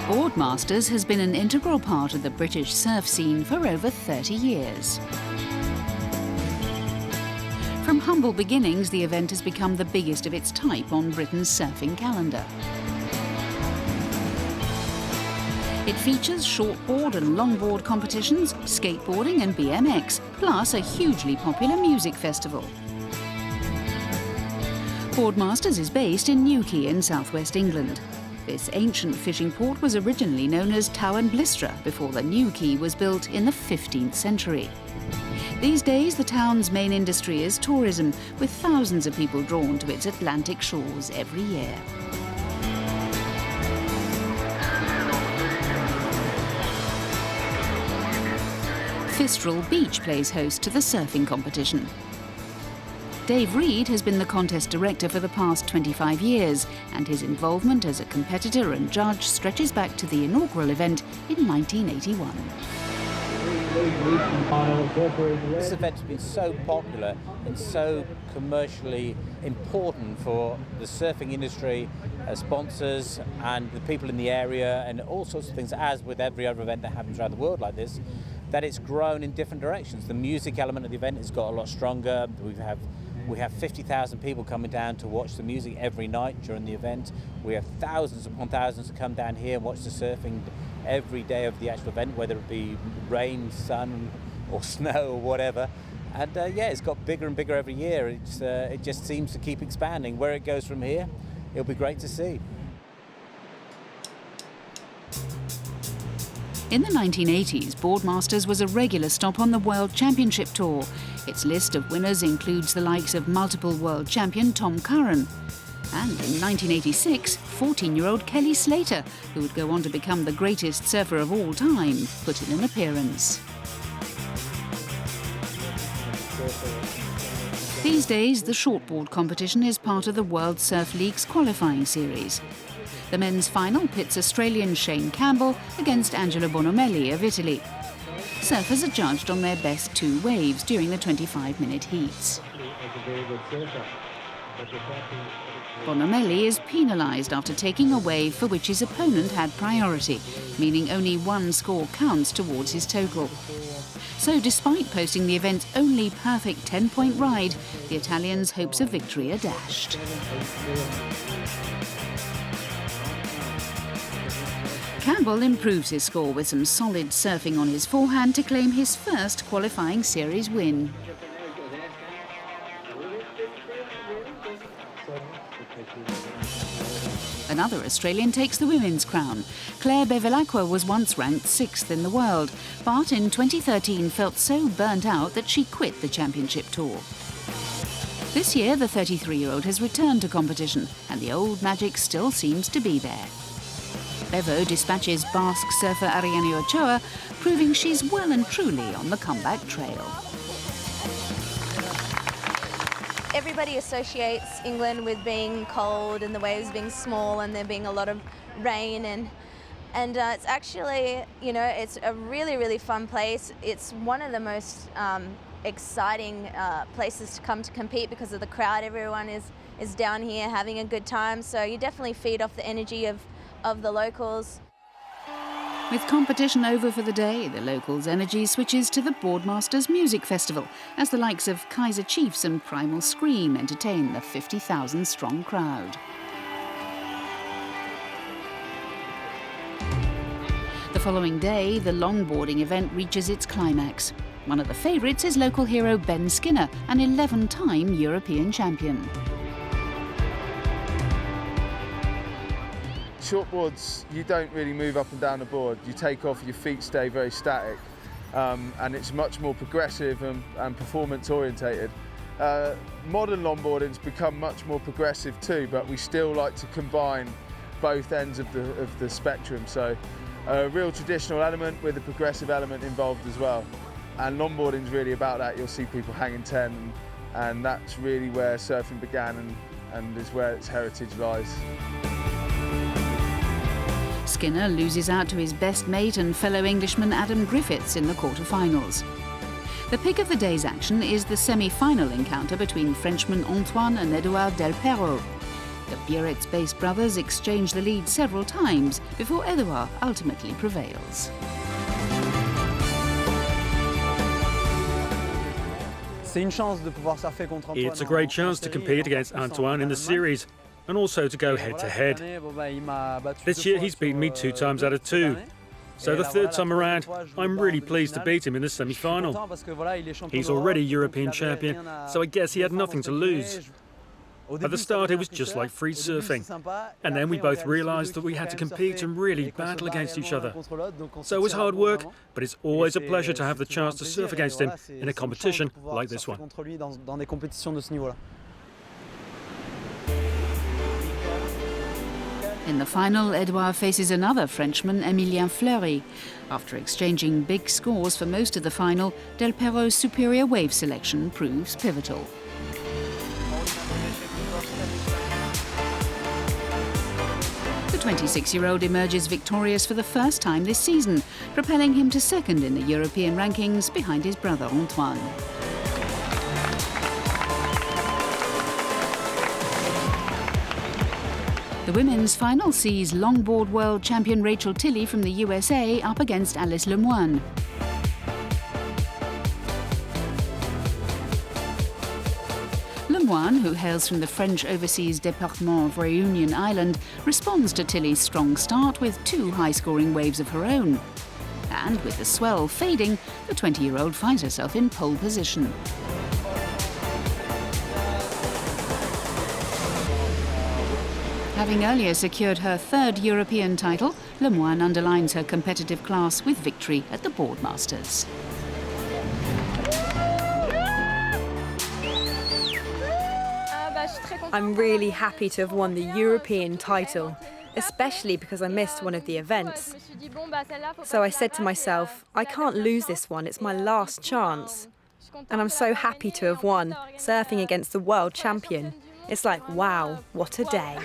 Boardmasters has been an integral part of the British surf scene for over 30 years. From humble beginnings, the event has become the biggest of its type on Britain's surfing calendar. It features shortboard and longboard competitions, skateboarding and BMX, plus a hugely popular music festival. Boardmasters is based in Newquay in southwest England. This ancient fishing port was originally known as Tow and Blistra before the new quay was built in the 15th century. These days, the town's main industry is tourism, with thousands of people drawn to its Atlantic shores every year. Fistral Beach plays host to the surfing competition. Dave Reed has been the contest director for the past 25 years, and his involvement as a competitor and judge stretches back to the inaugural event in 1981. This event has been so popular and so commercially important for the surfing industry, sponsors and the people in the area, and all sorts of things, as with every other event that happens around the world like this, that it's grown in different directions. The music element of the event has got a lot stronger. We have 50,000 people coming down to watch the music every night during the event. We have thousands upon thousands to come down here and watch the surfing every day of the actual event, whether it be rain, sun or snow or whatever. And yeah, it's got bigger and bigger every year. It just seems to keep expanding. Where it goes from here, it'll be great to see. In the 1980s, Boardmasters was a regular stop on the World Championship Tour. Its list of winners includes the likes of multiple world champion Tom Curran. And in 1986, 14-year-old Kelly Slater, who would go on to become the greatest surfer of all time, put in an appearance. These days, the shortboard competition is part of the World Surf League's qualifying series. The men's final pits Australian Shane Campbell against Angelo Bonomelli of Italy. Surfers are judged on their best two waves during the 25-minute heats. Bonomelli is penalised after taking a wave for which his opponent had priority, meaning only one score counts towards his total. So despite posting the event's only perfect 10-point ride, the Italians' hopes of victory are dashed. Campbell improves his score with some solid surfing on his forehand to claim his first qualifying series win. Another Australian takes the women's crown. Claire Bevilacqua was once ranked 6th in the world, but in 2013 felt so burnt out that she quit the championship tour. This year, the 33-year-old has returned to competition, and the old magic still seems to be there. Bevo dispatches Basque surfer Ariane Ochoa, proving she's well and truly on the comeback trail. Everybody associates England with being cold and the waves being small and there being a lot of rain, and it's actually, you know, it's a really, really fun place. It's one of the most exciting places to come to compete because of the crowd. Everyone is down here having a good time, so you definitely feed off the energy of the locals. With competition over for the day, the locals' energy switches to the Boardmasters Music Festival as the likes of Kaiser Chiefs and Primal Scream entertain the 50,000-strong crowd. The following day, the longboarding event reaches its climax. One of the favourites is local hero Ben Skinner, an 11-time European champion. Shortboards, you don't really move up and down the board. You take off, your feet stay very static, and it's much more progressive and performance orientated. Modern longboarding's become much more progressive too, but we still like to combine both ends of the spectrum. So a real traditional element with a progressive element involved as well. And longboarding's really about that. You'll see people hanging 10, and that's really where surfing began and is where its heritage lies. Skinner loses out to his best mate and fellow Englishman Adam Griffiths in the quarterfinals. The pick of the day's action is the semi-final encounter between Frenchman Antoine and Edouard Del Perro. The Biarritz-based brothers exchange the lead several times before Edouard ultimately prevails. It's a great chance to compete against Antoine in the series and also to go head-to-head. This year he's beaten me 2 times out of 2. So the third time around, I'm really pleased to beat him in the semi-final. He's already European champion, so I guess he had nothing to lose. At the start, it was just like free surfing. And then we both realised that we had to compete and really battle against each other. So it was hard work, but it's always a pleasure to have the chance to surf against him in a competition like this one. In the final, Edouard faces another Frenchman, Emilien Fleury. After exchanging big scores for most of the final, Del Perro's superior wave selection proves pivotal. The 26-year-old emerges victorious for the first time this season, propelling him to second in the European rankings behind his brother Antoine. The women's final sees longboard world champion Rachel Tilley from the USA up against Alice Lemoine. Lemoine, who hails from the French overseas département of Réunion Island, responds to Tilley's strong start with 2 high-scoring waves of her own. And with the swell fading, the 20-year-old finds herself in pole position. Having earlier secured her 3rd European title, Lemoine underlines her competitive class with victory at the Boardmasters. I'm really happy to have won the European title, especially because I missed one of the events. So I said to myself, I can't lose this one, it's my last chance. And I'm so happy to have won, surfing against the world champion. It's like, wow, what a day.